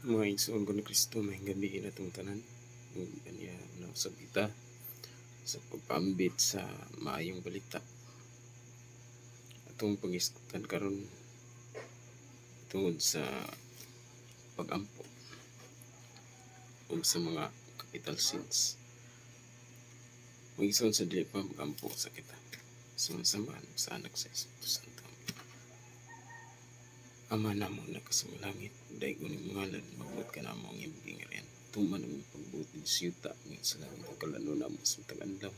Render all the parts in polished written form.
Mga igsoon ko ni Kristo, may gabi inatong tanan. Kanya nausab kita sa pagpaambit sa maayong balita. Atong pag-iskan karon tungod sa pag-ampo o sa mga capital sins. Mga igsoon sa dili pa mag-ampo sa kita. Sumasamaan sa anak sa Espiritu Santo. Ama namo nakasulangit, daygon ning ngalan, mabuot ka namo ang iyong gingharian. Tuman ang pagbuot ng siyuta ng salamat ang kalano namo sa tagandaw.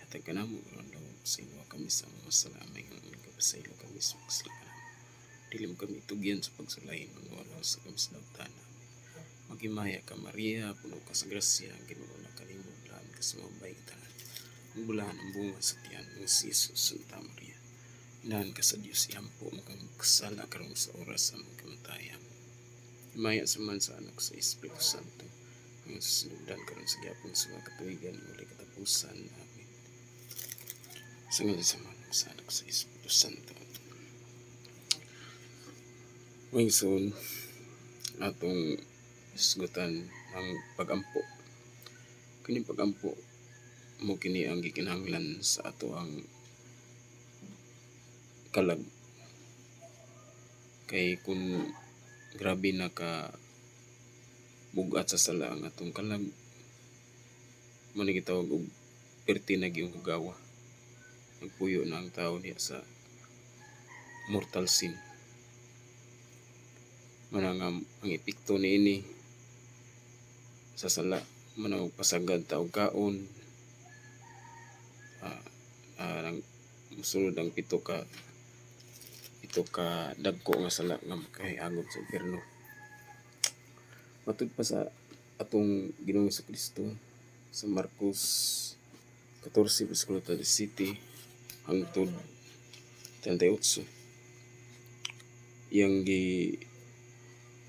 Hatag ka namo karon daw sa inyo kami sa mga salamay ng kapasaylo kami sa kasalanan. Dilim kami tugyan sa pagsalayin ng wala sa kami sa dautana. Magimaya ka Maria, puno ka sa grasya, ang Ginoo na kanimo, bulahan ka sa mga tanan. Ang bulahan ang bunga sa tiyan ng si Jesus, Santa Maria. Inahan ka sa Diyos, iampo makang kasala karon sa oras sa mga kamatayan. Maya sa man sa anak sa Espiritu Santo, ang susundan karon sa gyapon sa mga katuigan, muli katapusan. Amen. Sa ngalan sa man sa anak sa Espiritu Santo. Ngayon, atong isgutan ang pag-ampo. Kini pag-ampo mo kini ang gikinahanglan sa ato ang kalag. Kay kung grabe na ka bugat sa sala ang atong kalag, mo ni gitawag og perti na gyung hugawa. Nagpuyo na ang tao niya sa mortal sin. Manang ang epekto niini sa sala, manang pasagad ta og kaon, musulod ang pito ka dagko nga sala nga makahiangop sa impierno. Matud pa sa atong Ginoong Kristo sa Marcos 14 versikulo 37 hangtod 38. Iyang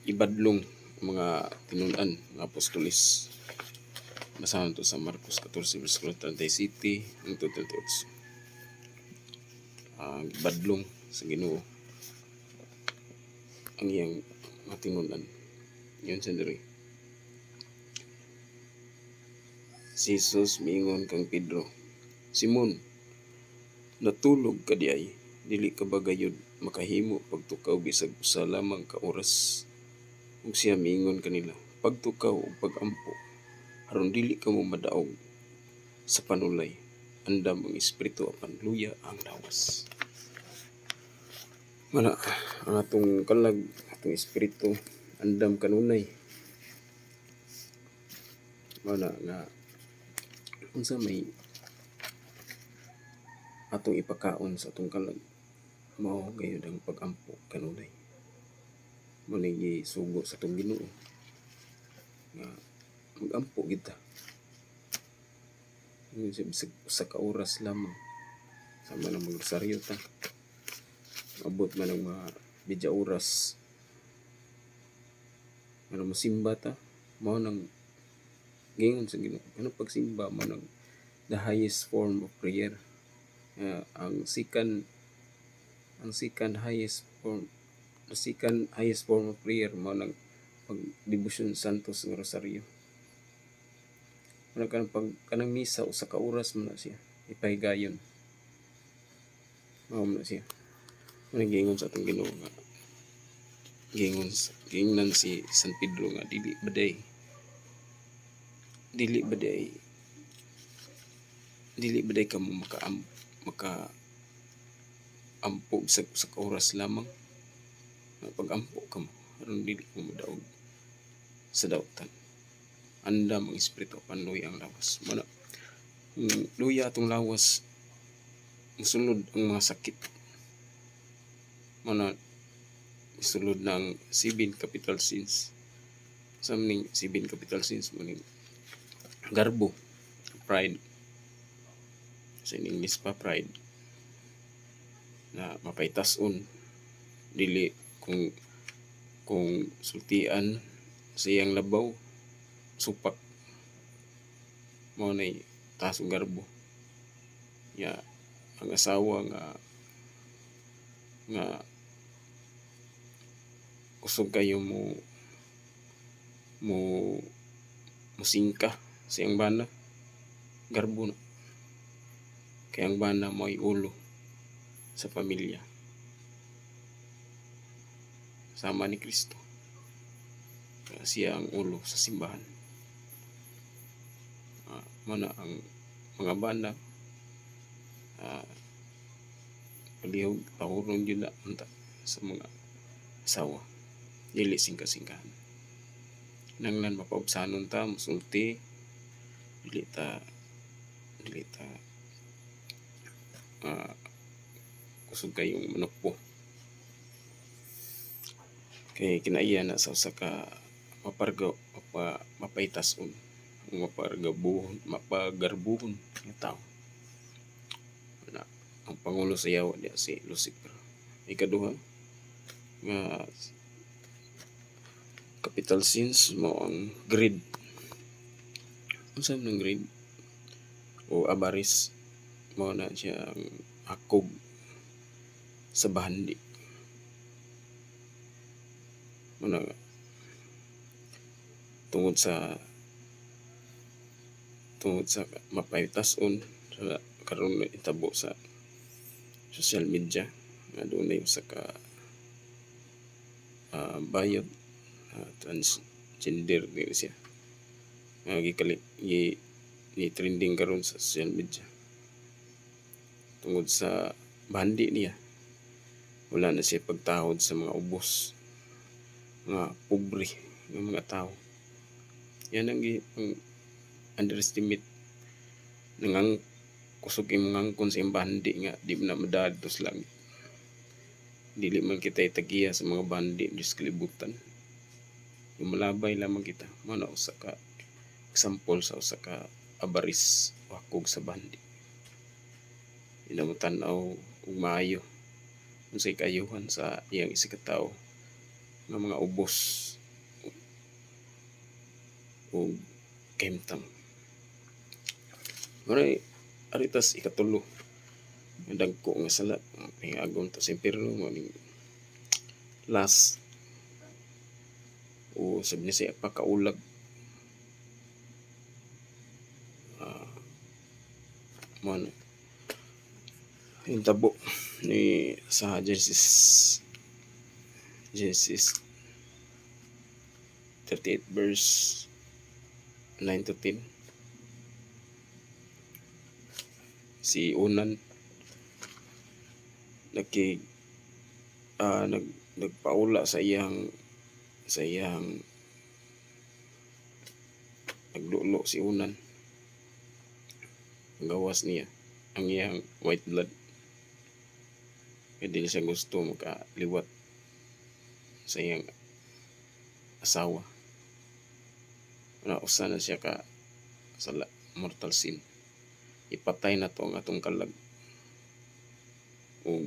ibadlong mga tinun-an nga apostolis. Basahan to sa Marcos 14 versikulo 37 hangtod 38. Ang ibadlong sa Ginoo ang iyang matinunan. Yun sa diri. Si Jesus miingon kang Pedro, Simon, natulog ka di ay, dili ka ba gayud makahimo pagtukaw bisag usa lamang ka oras? Ug siya miingon kanila, pagtukaw ug pag-ampo, aron dili ka mo madaog sa panulay, andam ang espiritu apan luya ang lawas. Mana ang atong kalag, atong espiritu andam kanunay. Mana nga unsa may atong ipakaon sa atong kalag, mao gayud ang pag-ampo kanunay. Mo ni gisugo sa atong Ginoo nga mag-ampo kita. Sa ka oras lamang sama na magrosaryo ta. Abot man ang mga bidya oras. Ano mosimba ta, mao nang gingon sa Ginoo. Ano pagsimba mao nang the highest form of prayer. Ang second highest form of prayer mao nang pag-devotion santos ng rosaryo. Ano kanang misa usa ka oras man na siya ipahigayon. Mao man siya. Gingon sa atong Ginoo nga gingon si San Pedro nga dili baday ka mo maka ampo sa oras lamang. Pag-ampo ka mo aron dili mo madaog sa dautan. Andam ang espiritu apan luya ang lawas. Mana luya atong lawas, musulod ang mga sakit. Mana sulod ng 7 capital sins. Sa maning 7 capital sins maning garbo, pride. Sa English pa pride. Na mapaytas-on dili kung sultian sa iyang labaw supak mo na tasong garbo ya ang asawa nga kusog kayo mo mo musingka siyang bana garbo na kay ang bana mo'y ulo sa pamilya sama ni Kristo. Siya ang ulo sa simbahan. Muna ang mga bana palihog tahuron yun na unta sa mga asawa dili singka-singkahan nanglan mapaubsanon ta musulti dili ta kusog kayong manukpo kay kinaiya na sa usa ka mapaitas-on mapagarbuhon nga tao na ang pangulo sa yawa niya si Lucifer. Ikaduha nga capital sins mo ang greed. Unsa man ang greed o avarice mo na siya ang akog sa bahandi. Muna tungod sa mapaitas-on sa karon itabo sa social media nga dunay usa ka bayad transgender dili siya nga trending karon sa social media tungod sa bandi niya wala na siya pagtahod sa mga ubos nga pobre ng mga tao. Yan ang underestimate nangang kusog imong ngangkon sa bandi nga di na madadtos lang. Dili man kita itagiya sa mga bandi Diyos kalibutan. Yung malabay lamang kita. Mano usa ka example sa usa ka avaris wakog sa bandi. Ina mo tan-aw ug maayo unsay kaayuhan sa iyang isa ka tawo nga mga ubos o kemtang. Maray aritas ikatulo nga dagko nga sala pingagom to sa impierno mo ning last o sabi niya siya pakaulag mo yung tabo ni sa Genesis 38 verse 9 to 10. Si Unan nagpaula sa iyang naglulo si Unan ang gawas niya ang iyang white blood kaya dili siya gusto makaliwat sa iyang asawa na usa na siya ka sa mortal sin ipatay na to ang atong kalag o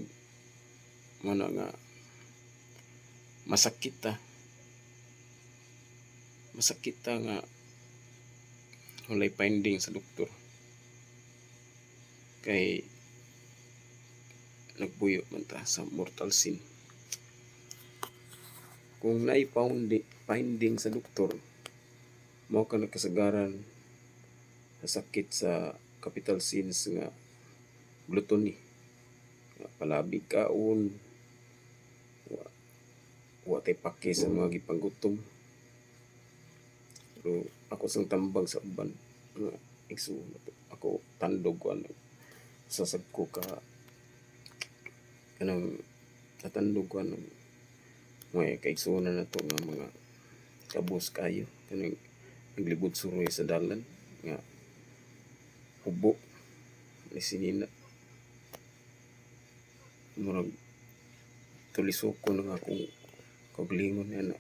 mana nga masakit ta nga walay finding sa doktor kay nagbuyo man ta sa mortal sin. Kung naay finding sa doktor mao ka nakasagaran sa sakit sa capital sins nga gluttony nga palabig kaon wa tay paki sa mga gipanggutom. Pero ako sang tambag sa uban nga ako tandog ko sasab ko ka kanang tatandog ko may kaigsunan na to nga mga kabus kayo kanang naglibot suroy sa dalan nga hubo ni sinina murag tulisoko na akong kaugalingon na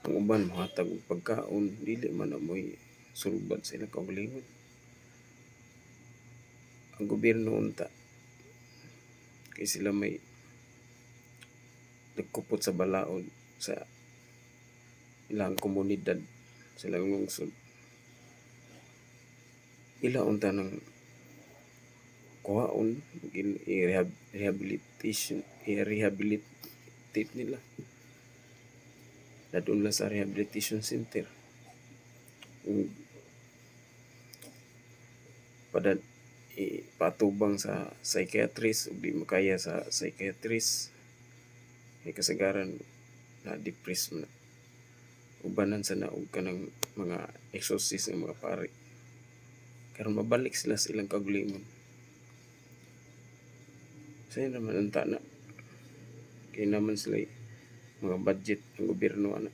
ang uban mohatag og pagkaon dili man amoy sulbad sa ilang kaugalingon. Ang gobyerno unta kay sila may nagkupot sa balaod sa ilang komunidad sa ilang lungsod ila unta ng kuhaon i-rehabilitate nila dadun lang sa rehabilitation center. Ug pada ipatubang sa psychiatrist ug di makaya sa psychiatrist, may kasagaran na depress na. Ubanan sa naog ka ng mga exorcist ng mga pari. Karon mabalik sila sa ilang kaugalingon. Sa'yo naman ang tana. Kaya naman sila mga budget ng gobyerno ana.